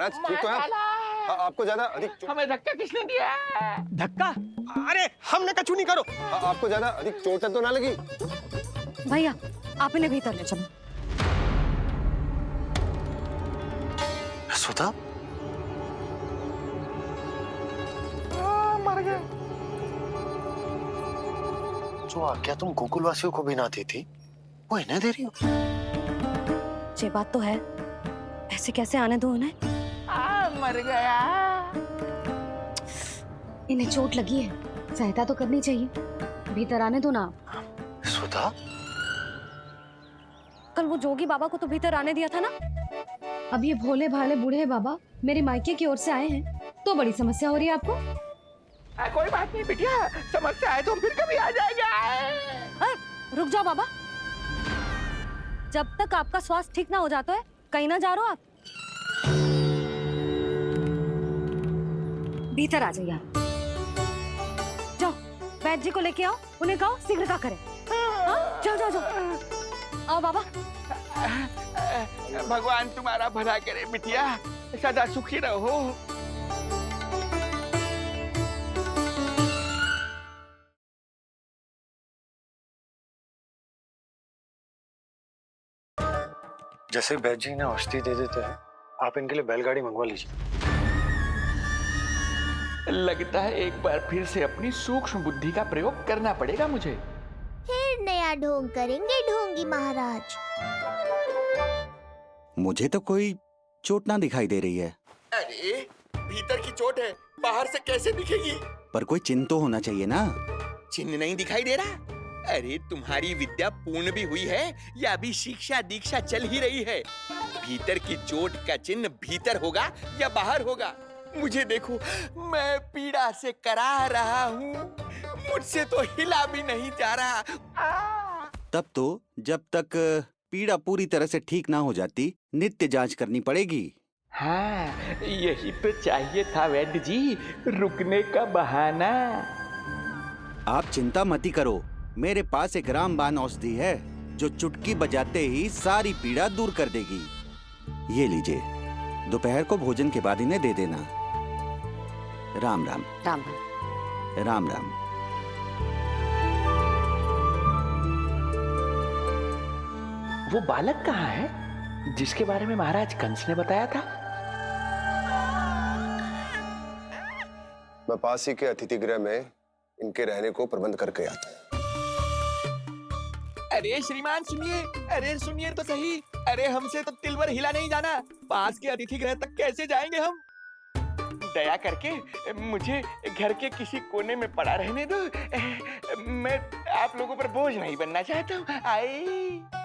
महाराज ठीक तो है? आपको ज्यादा अधिक हमें धक्का किसने दिया? धक्का? अरे हमने कछु नहीं करो। आपको ज्यादा अधिक चोट तो ना लगी? भैया आप इन्हें भीतर ले चलो। सुधा मर गए। जो आज्ञा तुम गोकुलवासियों को भी ना दी थी वो इन्हें दे रही हो? ये बात तो है, ऐसे कैसे आने दो उन्हें? मर गया। इन्हें चोट लगी है, सहायता तो करनी चाहिए, भीतर आने दो ना। सुधा कल वो जोगी बाबा को तो भीतर आने दिया था ना। अब ये भोले भाले बूढ़े बाबा मेरे मायके की ओर से आए हैं तो बड़ी समस्या हो रही है आपको। कोई बात नहीं बिटिया, समस्या है तो फिर कभी आ जाएगा। रुक जाओ बाबा, जब तक आपका स्वास्थ्य ठीक ना हो जाता है कहीं ना जा रहे हो आप। भीतर आ जाइए आप। जाओ वैद्य जी को लेके आओ, उन्हें कहो शीघ्रता करें। हाँ? जाओ जाओ जाओ। आओ बाबा। भगवान तुम्हारा भला करे बिटिया, सदा सुखी रहो। जैसे वैद्य जी ने औषधि दे देते हैं, आप इनके लिए बैलगाड़ी मंगवा लीजिए। लगता है एक बार फिर से अपनी सूक्ष्म बुद्धि का प्रयोग करना पड़ेगा मुझे। फिर नया ढोंग करेंगे ढोंगी महाराज। मुझे तो कोई चोट ना दिखाई दे रही है। अरे भीतर की चोट है, बाहर से कैसे दिखेगी? पर कोई चिन्ह तो होना चाहिए ना। चिन्ह नहीं दिखाई दे रहा? अरे तुम्हारी विद्या पूर्ण भी हुई है या अभी शिक्षा दीक्षा चल ही रही है? भीतर की चोट का चिन्ह भीतर होगा या बाहर होगा? मुझे देखो, मैं पीड़ा से करा रहा हूँ, मुझसे तो हिला भी नहीं जा रहा। तब तो जब तक पीड़ा पूरी तरह से ठीक ना हो जाती नित्य जांच करनी पड़ेगी। हाँ, यही तो चाहिए था वैद्य जी, रुकने का बहाना। आप चिंता मती करो, मेरे पास एक रामबाण औषधि है जो चुटकी बजाते ही सारी पीड़ा दूर कर देगी। ये लीजिए, दोपहर को भोजन के बाद इन्हें दे देना। राम राम। राम राम। राम राम। वो बालक कहाँ है जिसके बारे में महाराज कंस ने बताया था? मैं पास ही के अतिथि गृह में इनके रहने को प्रबंध करके आता हूँ। अरे श्रीमान सुनिए, अरे सुनिए तो सही। अरे हमसे तो तिल भर हिला नहीं जाना, पास के अतिथि गृह तक कैसे जाएंगे हम? दया करके मुझे घर के किसी कोने में पड़ा रहने दो, मैं आप लोगों पर बोझ नहीं बनना चाहता हूँ।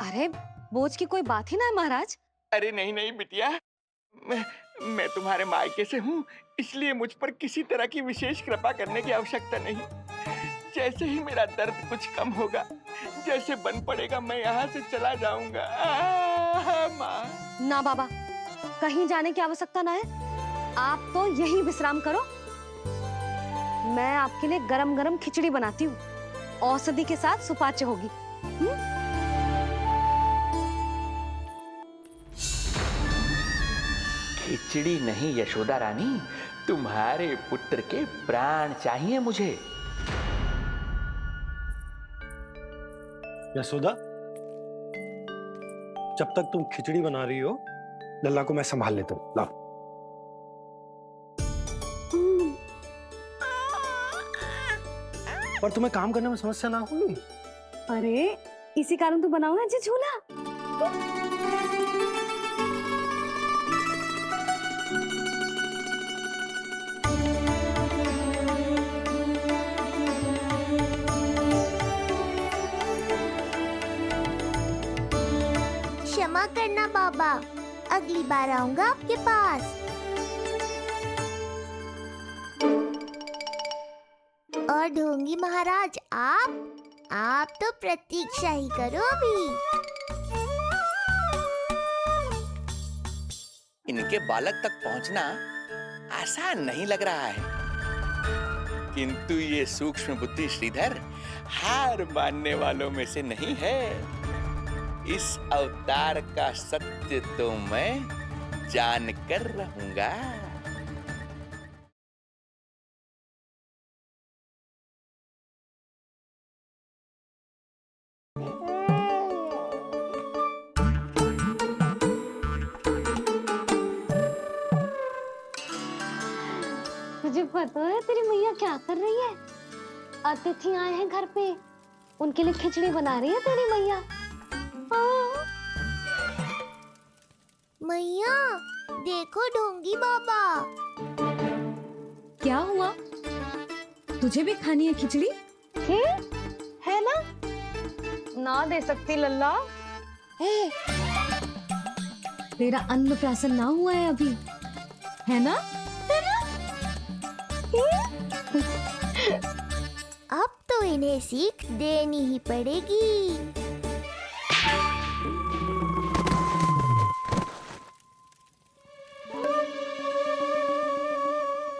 अरे बोझ की कोई बात ही ना है महाराज। अरे नहीं नहीं बिटिया, मैं तुम्हारे मायके से हूँ, इसलिए मुझ पर किसी तरह की विशेष कृपा करने की आवश्यकता नहीं। जैसे ही मेरा दर्द कुछ कम होगा, जैसे बन पड़ेगा, मैं यहाँ से चला जाऊंगा। माँ। ना बाबा, कहीं जाने की आवश्यकता ना है, आप तो यहीं विश्राम करो। मैं आपके लिए गरम गरम खिचड़ी बनाती हूँ, औषधि के साथ सुपाच्य होगी। खिचड़ी नहीं यशोदा रानी, तुम्हारे पुत्र के प्राण चाहिए मुझे। यशोदा, जब तक तुम खिचड़ी बना रही हो, लल्ला को मैं संभाल लेता हूँ। लाओ। पर तुम्हें काम करने में समस्या ना होगी? अरे इसी कारण तो बनाऊंगा जी झूला। क्षमा करना बाबा, अगली बार आऊंगा आपके पास। और ढोंगी महाराज, आप तो प्रतीक्षा ही करो अभी। इनके बालक तक पहुंचना आसान नहीं लग रहा है, किंतु ये सूक्ष्म बुद्धि श्रीधर हार मानने वालों में से नहीं है। इस अवतार का सत्य तो मैं जान कर रहूंगा। तुझे पता है तेरी मैया क्या कर रही है? अतिथि आए हैं घर पे, उनके लिए खिचड़ी बना रही है तेरी मैया। मैया देखो ढोंगी बाबा। क्या हुआ? तुझे भी खानी है खिचड़ी? है ना? ना दे सकती लल्ला। तेरा अन्नप्राशन ना हुआ है अभी, है ना? अब तो इन्हें सीख देनी ही पड़ेगी।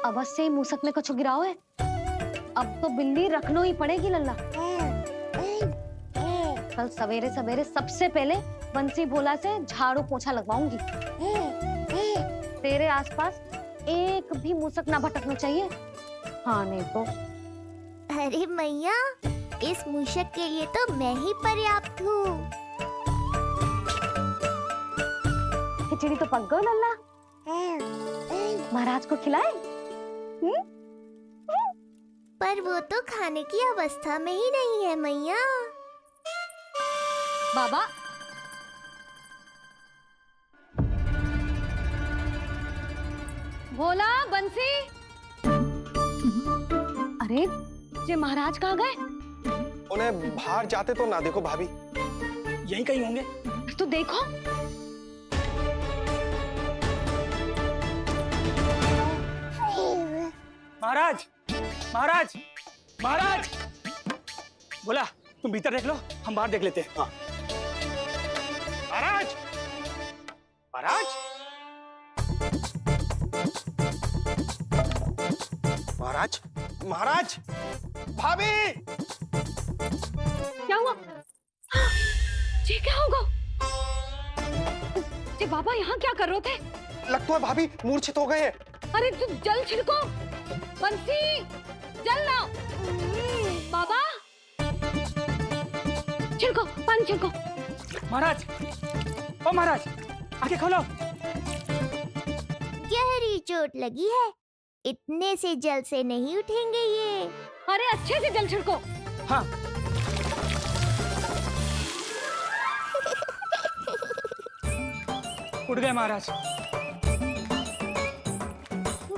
अवश्य ही मूसक में कुछ गिराओ है। अब तो बिल्ली रखनो ही पड़ेगी लल्ला। कल सवेरे सवेरे सबसे पहले बंसी भोला से झाड़ू पोछा लगवाऊंगी। तेरे आसपास एक भी मूसक ना भटकना चाहिए। हाँ नहीं तो। अरे मैया, इस मूषक के लिए तो मैं ही पर्याप्त हूँ। खिचड़ी तो पक गई लल्ला। महाराज को खिलाए? पर वो तो खाने की अवस्था में ही नहीं है मैया। बाबा भोला, बंसी। अरे ये महाराज कहाँ गए? उन्हें बाहर जाते तो ना देखो भाभी। यहीं कहीं होंगे। तो देखो। महाराज, महाराज, महाराज। बोला तुम भीतर देख लो, हम बाहर देख लेते हैं। हाँ। महाराज, महाराज, महाराज, महाराज, भाभी। क्या हुआ? ये क्या होगा? ये बाबा यहाँ क्या कर रहे थे? लगता है भाभी मूर्छित हो गए हैं। अरे तू जल छिड़को। बंसी, जल लाओ। बाबा, छिड़को, पानी छिड़को। महाराज, ओ महाराज, आंखें खोलो। गहरी चोट लगी है, इतने से जल से नहीं उठेंगे ये। अरे अच्छे से जल छिड़को। हाँ। उठ गए महाराज।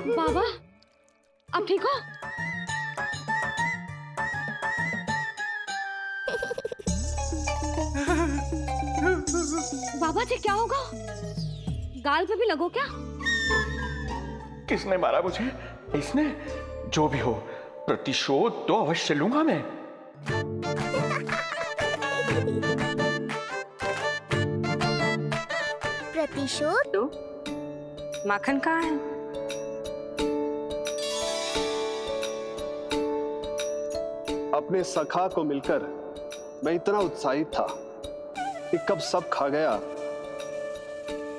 बाबा, अब ठीक हो? बाबा जी क्या होगा? गाल पे भी लगो क्या? किसने मारा मुझे? इसने? जो भी हो, प्रतिशोध तो अवश्य लूंगा मैं। प्रतिशोध? माखन कहाँ है? अपने सखा को मिलकर मैं इतना उत्साहित था कि कब सब खा गया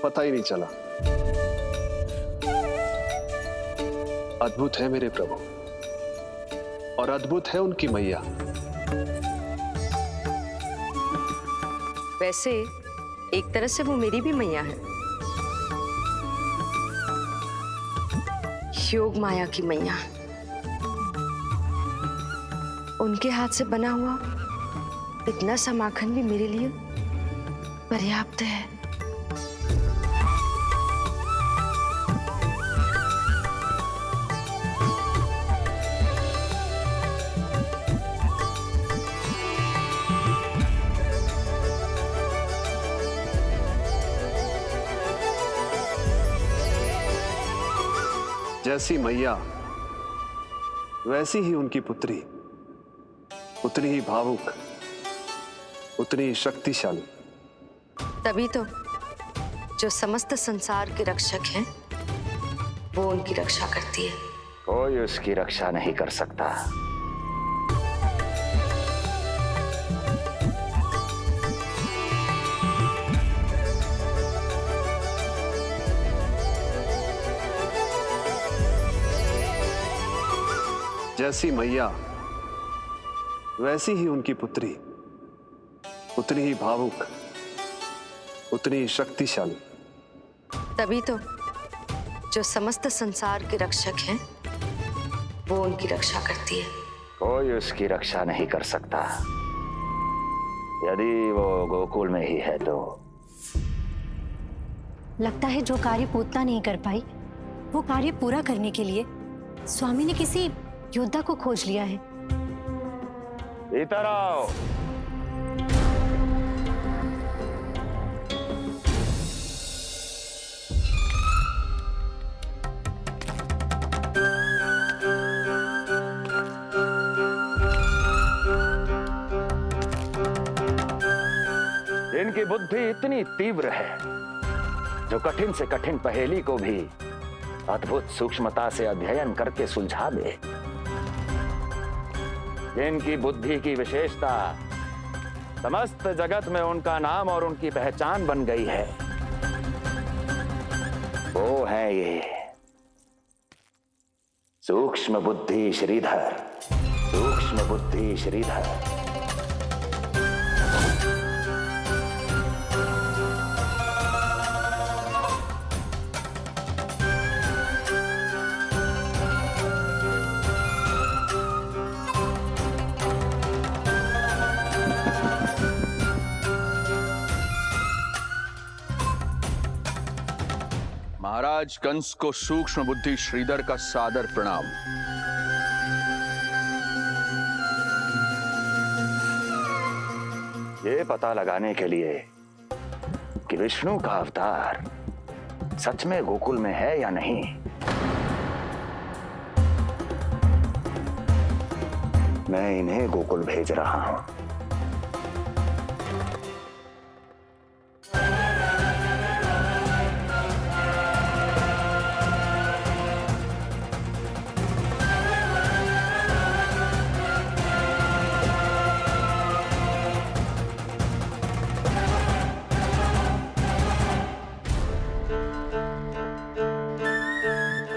पता ही नहीं चला। अद्भुत है मेरे प्रभु, और अद्भुत है उनकी मैया। वैसे एक तरह से वो मेरी भी मैया है, योग माया की मैया। उनके हाथ से बना हुआ इतना सा माखन भी मेरे लिए पर्याप्त है। जैसी मैया वैसी ही उनकी पुत्री, उतनी ही भावुक, उतनी ही शक्तिशाली। तभी तो जो समस्त संसार के रक्षक हैं, वो उनकी रक्षा करती है। कोई उसकी रक्षा नहीं कर सकता। जैसी मैया वैसी ही उनकी पुत्री, उतनी ही भावुक, उतनी ही शक्तिशाली। तभी तो जो समस्त संसार के रक्षक हैं वो उनकी रक्षा करती है। कोई उसकी रक्षा नहीं कर सकता। यदि वो गोकुल में ही है तो। लगता है जो कार्य पूतना नहीं कर पाई वो कार्य पूरा करने के लिए स्वामी ने किसी योद्धा को खोज लिया है। इधर आओ। इनकी बुद्धि इतनी तीव्र है जो कठिन से कठिन पहेली को भी अद्भुत सूक्ष्मता से अध्ययन करके सुलझा दे। इनकी बुद्धि की विशेषता समस्त जगत में उनका नाम और उनकी पहचान बन गई है। वो है ये सूक्ष्म बुद्धि श्रीधर। सूक्ष्म बुद्धि श्रीधर। महाराज कंस को सूक्ष्म बुद्धि श्रीधर का सादर प्रणाम। ये पता लगाने के लिए कि विष्णु का अवतार सच में गोकुल में है या नहीं, मैं इन्हें गोकुल भेज रहा हूं।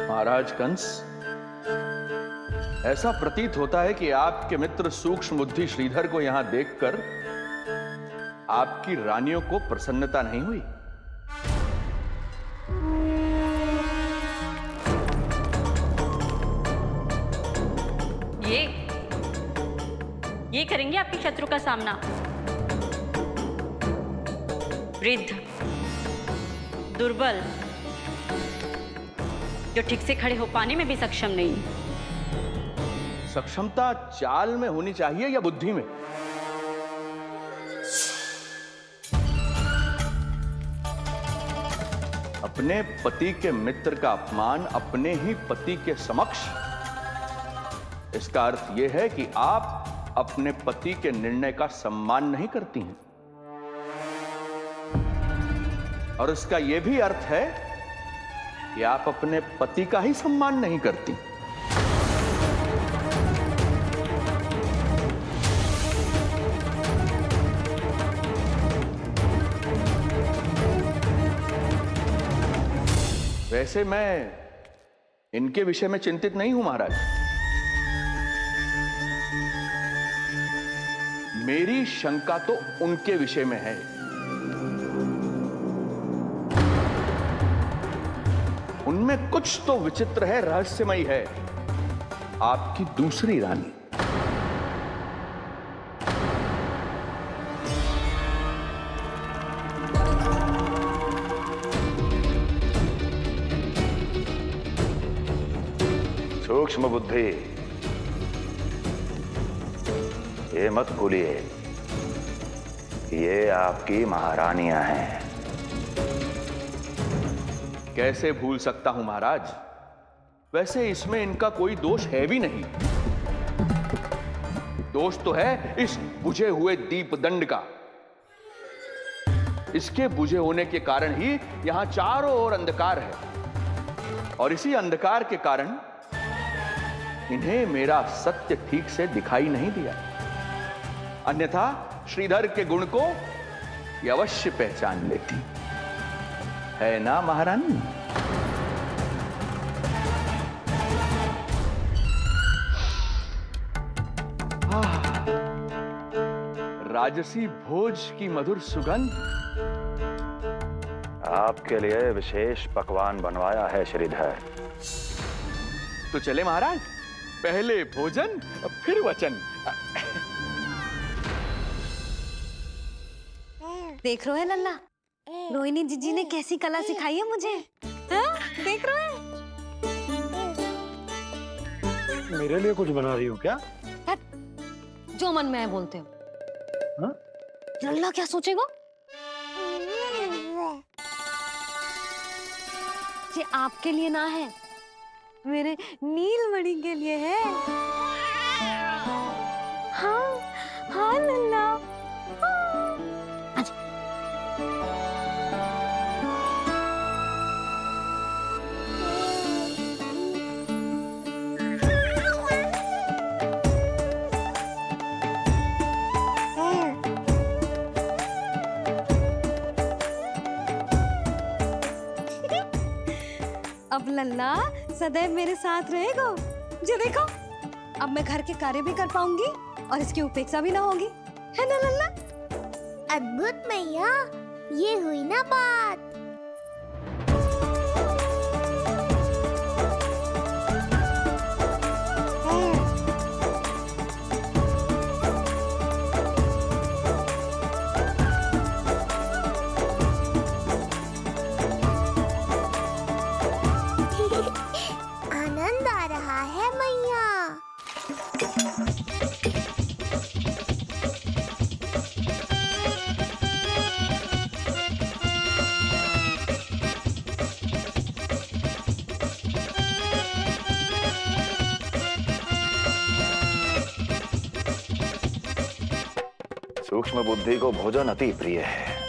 महाराज कंस, ऐसा प्रतीत होता है कि आपके मित्र सूक्ष्म बुद्धि श्रीधर को यहां देखकर आपकी रानियों को प्रसन्नता नहीं हुई। ये करेंगे आपके शत्रु का सामना। वृद्ध, दुर्बल, जो ठीक से खड़े हो पाने में भी सक्षम नहीं। सक्षमता चाल में होनी चाहिए या बुद्धि में? अपने पति के मित्र का अपमान अपने ही पति के समक्ष, इसका अर्थ यह है कि आप अपने पति के निर्णय का सम्मान नहीं करती हैं। और इसका यह भी अर्थ है कि आप अपने पति का ही सम्मान नहीं करती। वैसे मैं इनके विषय में चिंतित नहीं हूं महाराज। मेरी शंका तो उनके विषय में है। उनमें कुछ तो विचित्र है, रहस्यमयी है। आपकी दूसरी रानी। सूक्ष्म बुद्धि, ये मत भूलिए ये आपकी महारानियां हैं। कैसे भूल सकता हूं महाराज? वैसे इसमें इनका कोई दोष है भी नहीं। दोष तो है इस बुझे हुए दीपदंड का। इसके बुझे होने के कारण ही यहां चारों ओर अंधकार है, और इसी अंधकार के कारण इन्हें मेरा सत्य ठीक से दिखाई नहीं दिया। अन्यथा श्रीधर के गुण को ये अवश्य पहचान लेती, है ना महारानी? राजसी भोज की मधुर सुगंध। आपके लिए विशेष पकवान बनवाया है श्रीधर। तो चले महाराज, पहले भोजन फिर वचन। देख रहे हो लल्ला, रोहिणी जीजी ने कैसी कला सिखाई है मुझे। हाँ? देख रहे हो? मेरे लिए कुछ बना रही हो क्या? जो मन में आए बोलते हो। हाँ? लल्ला क्या सोचेगा? ये आपके लिए ना है, मेरे नीलमणि के लिए है। हाँ हाँ लल्ला, अब लल्ला सदैव मेरे साथ रहेगा। जो देखो, अब मैं घर के कार्य भी कर पाऊंगी और इसकी उपेक्षा भी ना होगी, है ना लल्ला? अद्भुत मैया, ये हुई ना बात। आनंद आ रहा है मैया। सूक्ष्म बुद्धि को भोजन अति प्रिय है।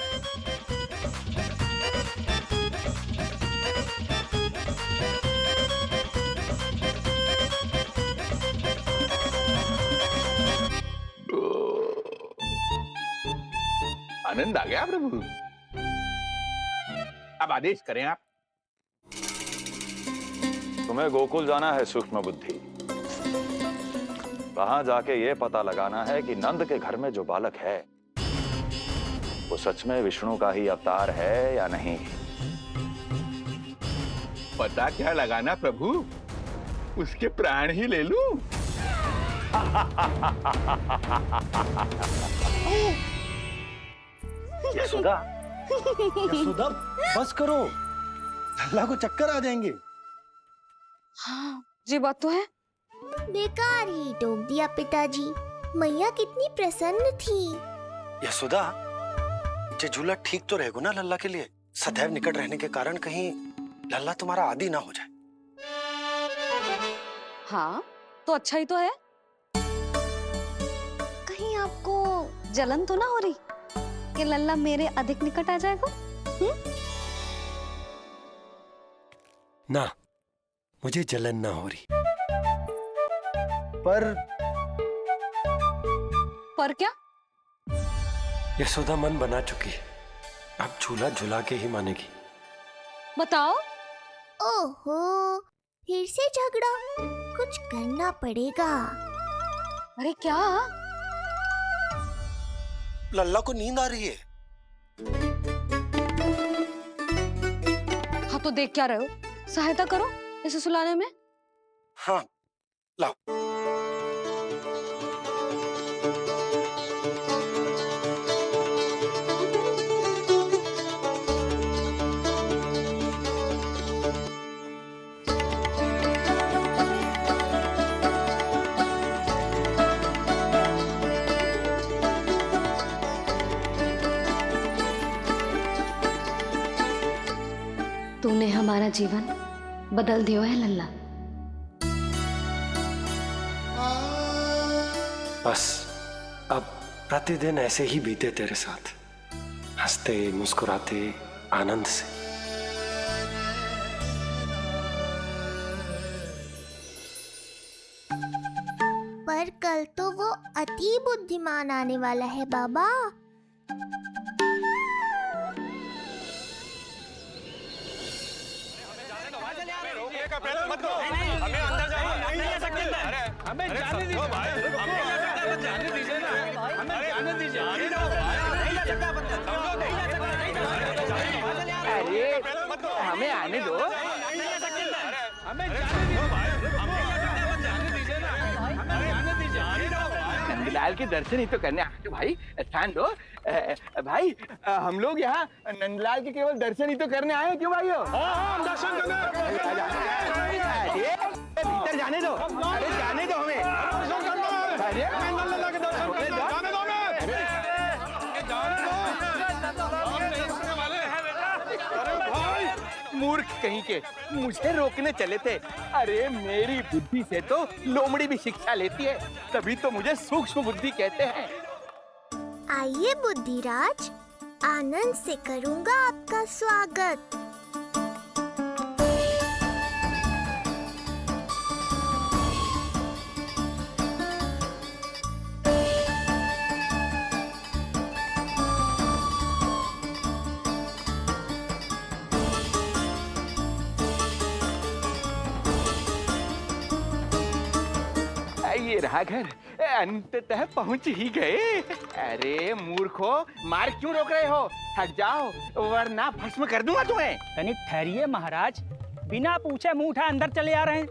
आनंद आ गया प्रभु। अब आदेश करें आप। तुम्हें गोकुल जाना है सूक्ष्म बुद्धि। वहां जाके ये पता लगाना है कि नंद के घर में जो बालक है वो सच में विष्णु का ही अवतार है या नहीं। पता क्या लगाना प्रभु, उसके प्राण ही ले लूं। यशोदा, यशोदा बस करो, लल्ला को चक्कर आ जाएंगे। हाँ, ये बात तो है। बेकार ही टोक दिया पिताजी। मैया कितनी प्रसन्न थी। यशोदा, ये झूला ठीक तो रहेगा ना लल्ला के लिए? सदैव निकट रहने के कारण कहीं लल्ला तुम्हारा आदी ना हो जाए। हाँ, तो अच्छा ही तो है। कहीं आपको जलन तो ना हो रही कि लल्ला मेरे अधिक निकट आ जाएगा? ना, मुझे जलन ना हो रही। पर क्या? यशोदा मन बना चुकी है, अब झूला झूला के ही मानेगी। बताओ। ओहो, फिर से झगड़ा। कुछ करना पड़ेगा। अरे क्या? लल्ला को नींद आ रही है। हाँ तो देख क्या रहे हो? सहायता करो इसे सुलाने में। हाँ, लाओ। तूने हमारा जीवन बदल दिया है लल्ला। बस अब प्रतिदिन ऐसे ही बीते तेरे साथ, हंसते मुस्कुराते आनंद से। पर कल तो वो अति बुद्धिमान आने वाला है बाबा। हमें अंदर जाना नहीं जा सकते। अरे हमें जाने दीजिए। जाने दीजिए ना, हमें जाने दीजिए। अरे हमें आने दो, हमें जाने दीजिए ना, हमें जाने दीजिए। नंदलाल के दर्शन ही तो करने आए भाई, स्थान दो। भाई हम लोग यहाँ नंदलाल के केवल दर्शन ही तो करने आए, क्यों भाई हो? हम दर्शन भीतर जाने दो, अरे जाने दो हमें। अरे लल्ला के दर्शन करने जाने दो मूर्ख कहीं के, मुझे रोकने चले थे। अरे मेरी बुद्धि से तो लोमड़ी भी शिक्षा लेती है, तभी तो मुझे सूक्ष्म बुद्धि कहते हैं। आइए बुद्धिराज, आनंद से करूंगा आपका स्वागत। ये रहा घर, अंततः पहुंच ही गए। अरे मूर्खो, मार क्यों रोक रहे हो? हट जाओ वरना भस्म कर दूंगा तुम्हें। तनिक ठहरिए महाराज, बिना पूछे मुंह उठा अंदर चले आ रहे हैं।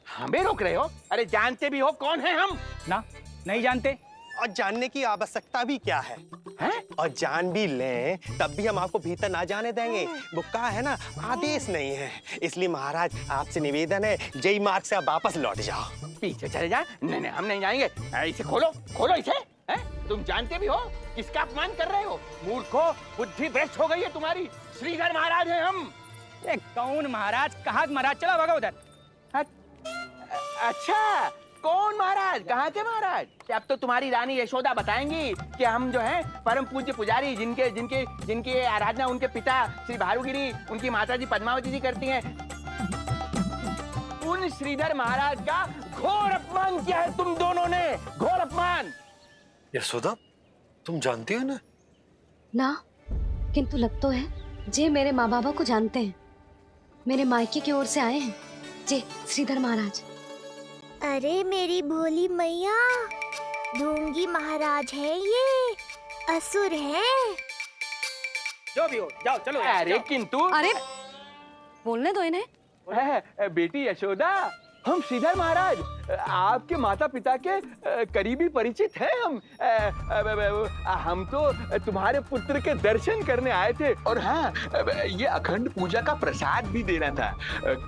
हमें रोक रहे हो? अरे जानते भी हो कौन है हम? ना, नहीं जानते। और जानने की आवश्यकता भी क्या है? हैं? और जान भी लें तब भी हम आपको भीतर ना जाने देंगे। वो कहा है ना, आदेश नहीं है। इसलिए महाराज आपसे निवेदन है, जय मार्ग से आप वापस लौट जाओ। पीछे चले जाए? नहीं हम नहीं जाएंगे। इसे खोलो, खोलो इसे। हैं? तुम जानते भी हो किसका अपमान कर रहे हो? मूर्खो, बुद्धि भ्रष्ट हो गई है तुम्हारी। श्रीधर महाराज हैं हम। कौन महाराज? कहाँ महाराज? चलो भगा उधर। अच्छा, कौन महाराज? कहाँ के महाराज? अब तो तुम्हारी रानी यशोदा बताएंगी कि हम जो हैं परम पूज्य पुजारी, जिनके जिनके जिनकी आराधना उनके पिता श्री भारुगिरी, उनकी माता जी पद्मावती जी करती हैं। उन श्रीधर महाराज का घोर अपमान किया है तुम दोनों ने, घोर अपमान। यशोदा, तुम जानती हो ना? ना, किंतु लग तो है जे मेरे माँ बाबा को जानते हैं। मेरे मायके की ओर से आए हैं जे श्रीधर महाराज। अरे मेरी भोली मैया, ढोंगी महाराज है ये, असुर है। जो भी हो, जाओ चलो। अरे किंतु, अरे बोलने दो इन्हें। बेटी यशोदा, हम श्रीधर महाराज आपके माता पिता के करीबी परिचित हैं। हम तो तुम्हारे पुत्र के दर्शन करने आए थे। और हाँ, ये अखंड पूजा का प्रसाद भी देना था।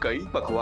कई पकवान